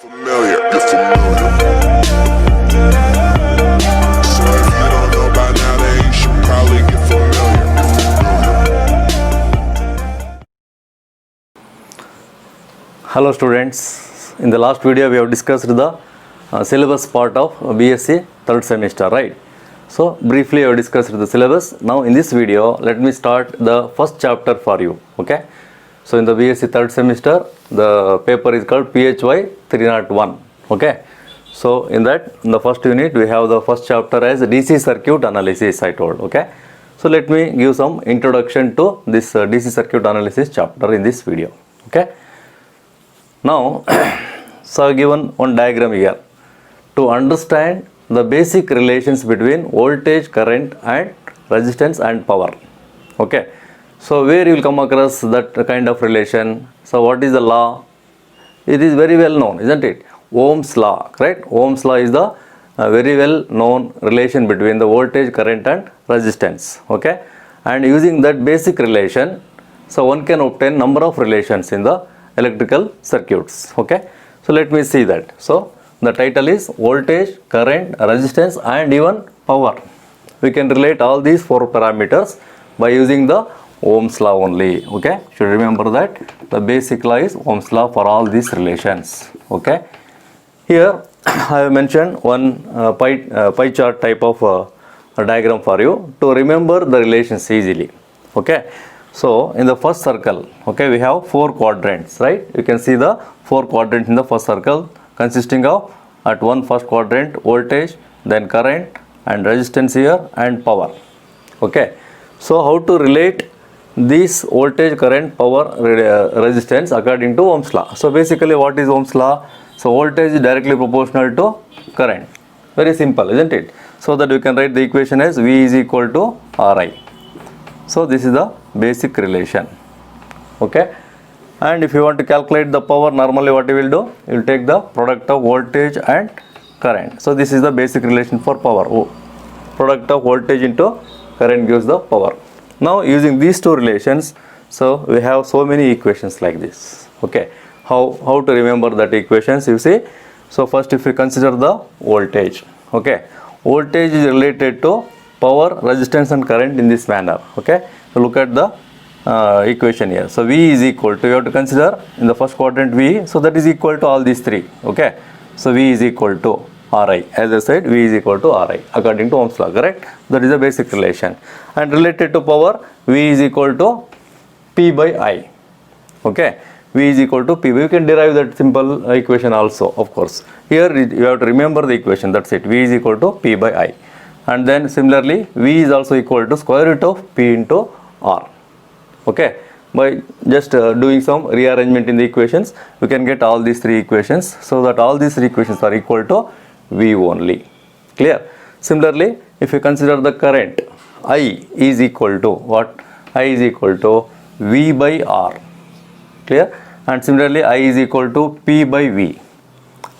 Familiar, you're familiar. So if you don't know by now, then you should probably get familiar. Hello students, in the last video we have discussed the syllabus part of BSc third semester, right? So briefly I have discussed the syllabus. Now in this video let me start the first chapter for you, okay? So in the BSc third semester the paper is called PHY 301, okay? So in that, in the first unit we have the first chapter as DC circuit analysis, I told, okay? So let me give some introduction to this DC circuit analysis chapter in this video, okay? Now, so I have given one diagram here to understand the basic relations between voltage, current and resistance and power. Okay. So where you will come across that kind of relation. So what is the law? It is very well known, isn't it? Ohm's law, correct? Ohm's law is the very well known relation between the voltage, current and resistance. Okay. And using that basic relation, so one can obtain number of relations in the electrical circuits, okay? So let me see that. So the title is voltage, current, resistance and even power. We can relate all these four parameters by using the Ohm's law only, okay? Should remember that the basic law is Ohm's law for all these relations, okay? Here I have mentioned one pie chart type of a diagram for you to remember the relations easily, okay? So in the first circle, okay, we have four quadrants, right? You can see the four quadrants in the first circle consisting of at one first quadrant voltage, then current and resistance here and power, okay? So how to relate this voltage, current, power, resistance according to Ohm's law? So basically what is Ohm's law? So voltage is directly proportional to current. Very simple, isn't it? So that we can write the equation as V is equal to Ri. So this is the basic relation, okay? And if you want to calculate the power, normally what you will do? You will take the product of voltage and current. So this is the basic relation for power. Product of voltage into current gives the power. Now using these two relations, so we have so many equations like this, okay? How to remember that equations? You see, so first if we consider the voltage, okay? Voltage is related to power, resistance and current in this manner, okay? So look at the equation here. So V is equal to, you have to consider in the first quadrant V, so that is equal to all these three, okay? So V is equal to Ri, as I said, V is equal to Ri according to Ohm's law, correct? That is the basic relation. And related to power, V is equal to P by I, okay? V is equal to P by, you can derive that simple equation also, of course. Here you have to remember the equation, that's it, V is equal to P by I. And then similarly V is also equal to square root of P into R, okay? By just doing some rearrangement in the equations, we can get all these three equations, so that all these three equations are equal to V only, clear? Similarly, if you consider the current, I is equal to what? I is equal to V by R, clear? And similarly I is equal to P by V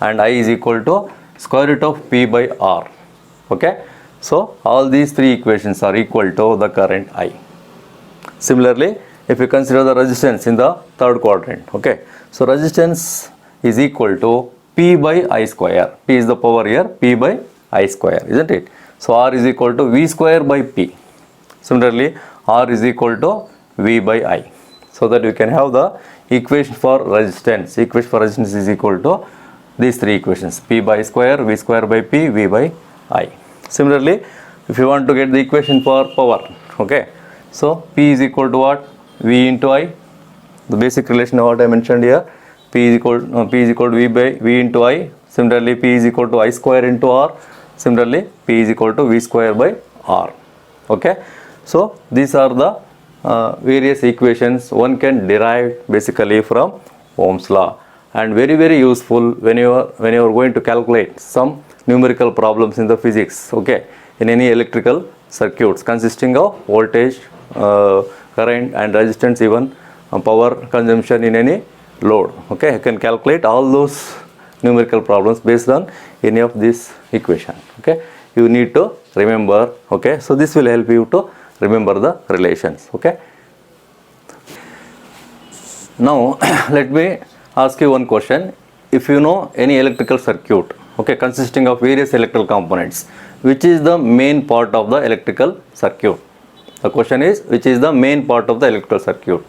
and I is equal to square root of P by R, okay? So all these three equations are equal to the current I. Similarly, if you consider the resistance in the third quadrant, okay? So resistance is equal to P by I square. P is the power here, P by I square, isn't it? So R is equal to V square by P. Similarly, R is equal to V by I. So that you can have the equation for resistance. Equation for resistance is equal to these three equations, P by square, V square by P, V by I. Similarly, if you want to get the equation for power, okay? So P is equal to what? V into I. The basic relation of what I mentioned here. P is equal to V by V into I. Similarly, P is equal to I square into R. Similarly, P is equal to V square by R. Okay. So these are the various equations one can derive basically from Ohm's law, and very useful when you are going to calculate some numerical problems in the physics, okay, in any electrical circuits consisting of voltage, current and resistance, even power consumption in any load, okay? You can calculate all those numerical problems based on any of this equation, okay? You need to remember, okay? So this will help you to remember the relations, okay? Now let me ask you one question. if you know any electrical circuit, okay, consisting of various electrical components, which is the main part of the electrical circuit? The question is, which is the main part of the electrical circuit?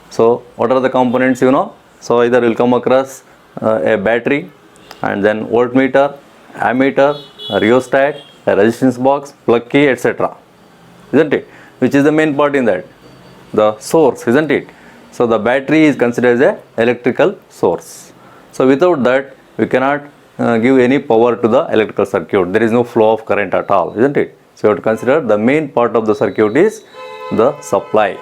So what are the components you know? So either you'll come across a battery, and then voltmeter, ammeter, a rheostat, a resistance box, plug key, etc. Isn't it? Which is the main part in that? The source, isn't it? So the battery is considered as a electrical source. So without that we cannot give any power to the electrical circuit. There is no flow of current at all, isn't it? So you have to consider the main part of the circuit is the supply.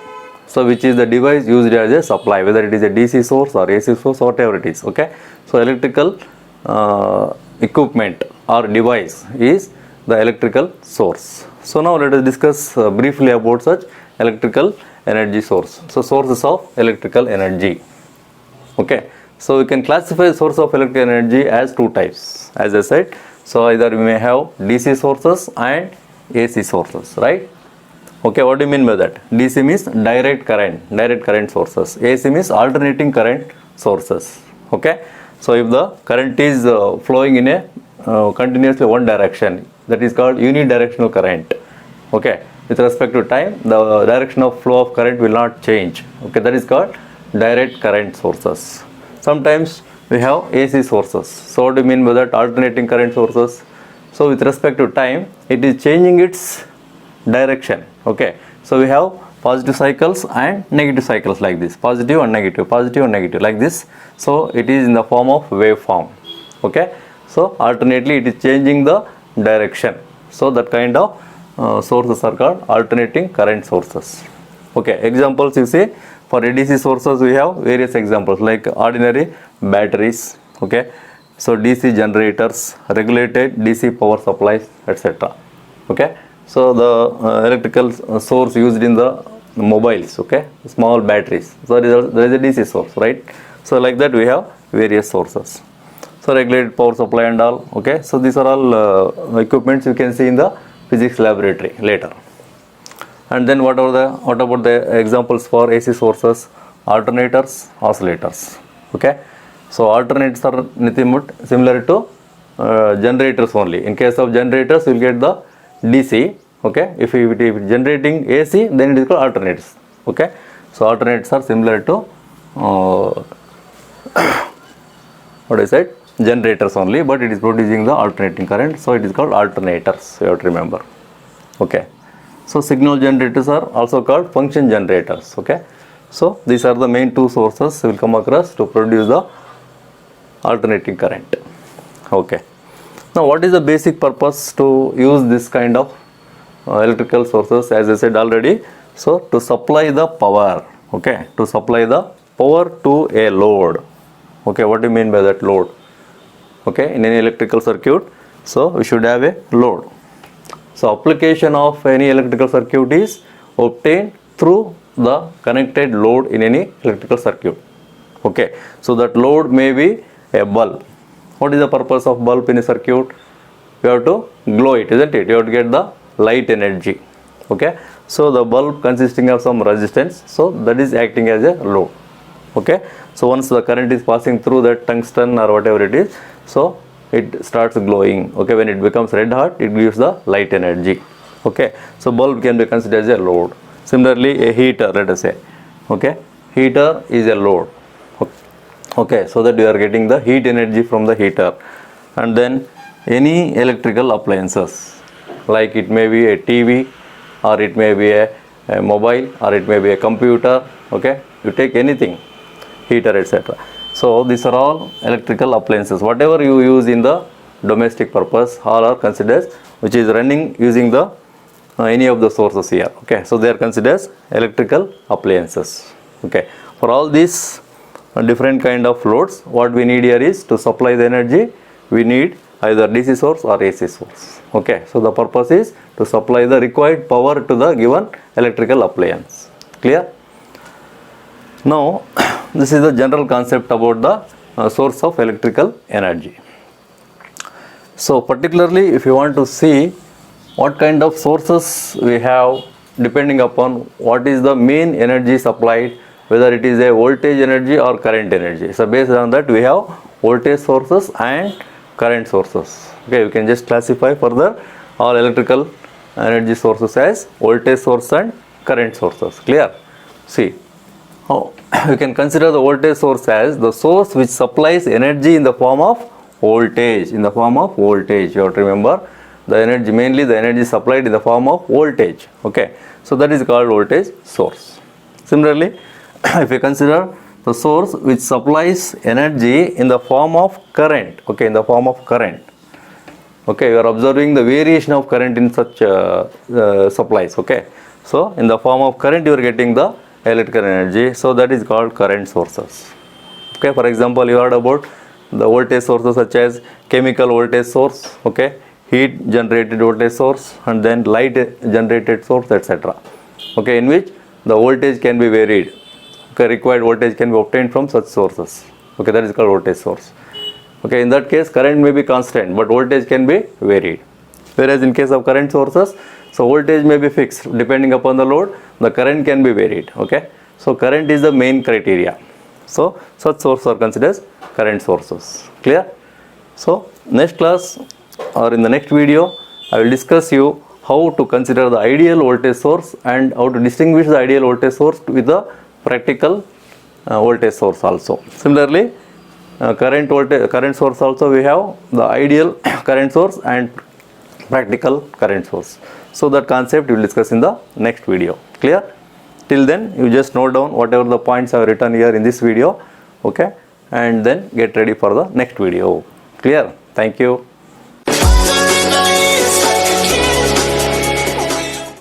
So which is the device used as a supply, whether it is a DC source or AC source, whatever it is. Okay. So electrical equipment or device is the electrical source. So now let us discuss briefly about such electrical energy source. So sources of electrical energy. Okay. So we can classify source of electrical energy as two types, as I said. So either we may have DC sources and AC sources, right? Okay, what do you mean by that? DC means direct current sources. AC means alternating current sources. Okay. So if the current is flowing in a continuously one direction, that is called unidirectional current. Okay. With respect to time, the direction of flow of current will not change. Okay, that is called direct current sources. Sometimes we have AC sources. So what do you mean by that? Alternating current sources. So with respect to time, it is changing its direction. Okay. So we have positive cycles and negative cycles like this, positive and negative like this. So it is in the form of waveform. Okay. So alternately it is changing the direction. So that kind of sources are called alternating current sources. Okay. Examples you see, for DC sources we have various examples like ordinary batteries. Okay. So DC generators, regulated DC power supplies, etc. Okay. So the electrical source used in the mobiles, okay, small batteries. So there is a DC source, right? So like that we have various sources. So regulated power supply and all. Okay. So these are all equipments you can see in the physics laboratory later. And then what about the examples for AC sources? Alternators, oscillators. Okay. So alternators are nothing but similar to generators only. In case of generators, you will get the DC. Okay. If it is generating AC, then it is called alternators. Okay. So alternators are similar to what I said, generators only, but it is producing the alternating current. So it is called alternators. You have to remember. Okay. So signal generators are also called function generators. Okay. So these are the main two sources we will come across to produce the alternating current. Okay. Now what is the basic purpose to use this kind of electrical sources? As I said already, so to supply the power. Okay. To supply the power to a load. Okay. What do you mean by that load? Okay. In any electrical circuit, so we should have a load. So application of any electrical circuit is obtained through the connected load in any electrical circuit. Okay. So that load may be a bulb. What is the purpose of bulb in a circuit? You have to glow it, isn't it? You have to get the light energy. Okay. So the bulb consisting of some resistance, so that is acting as a load. Okay. So once the current is passing through that tungsten or whatever it is, so it starts glowing. Okay. When it becomes red hot, it gives the light energy. Okay. So bulb can be considered as a load. Similarly, a heater, let us say. Okay. Heater is a load. Okay. So that you are getting the heat energy from the heater. And then any electrical appliances, like it may be a TV, or it may be a mobile, or it may be a computer. Okay. You take anything, heater, etc. So these are all electrical appliances. Whatever you use in the domestic purpose, all are considered, which is running using the any of the sources here. Okay. So they are considered as electrical appliances. Okay. For all these different kind of loads, what we need here is to supply the energy, we need either DC source or AC source. Okay. So the purpose is to supply the required power to the given electrical appliance. Clear? Now this is the general concept about the source of electrical energy. So particularly if you want to see what kind of sources we have, depending upon what is the main energy supplied, whether it is a voltage energy or current energy. So based on that we have voltage sources and current sources. Okay, we can just classify further all electrical energy sources as voltage source and current sources. Clear? See, how you can consider the voltage source as the source which supplies energy in the form of voltage. In the form of voltage, you have to remember the energy, mainly the energy supplied in the form of voltage. Okay, so that is called voltage source. Similarly, if you consider the source which supplies energy in the form of current, okay, in the form of current. Okay, you are observing the variation of current in such supplies. Okay, so in the form of current you are getting the electrical energy, so that is called current sources. Okay, for example, you heard about the voltage sources such as chemical voltage source, okay, heat generated voltage source, and then light generated source, etc. Okay, in which the voltage can be varied. Okay, required voltage can be obtained from such sources. Okay, that is called voltage source. Okay, in that case current may be constant but voltage can be varied. Whereas in case of current sources, so voltage may be fixed depending upon the load, the current can be varied. Okay, so current is the main criteria. So such sources are considered as current sources. Clear? So next class or in the next video I will discuss you how to consider the ideal voltage source and how to distinguish the ideal voltage source with the practical voltage source also. Similarly, current source also we have the ideal current source and practical current source. So that concept we will discuss in the next video. Clear? Till then you just note down whatever the points I have written here in this video. Okay, and then get ready for the next video. Clear? Thank you.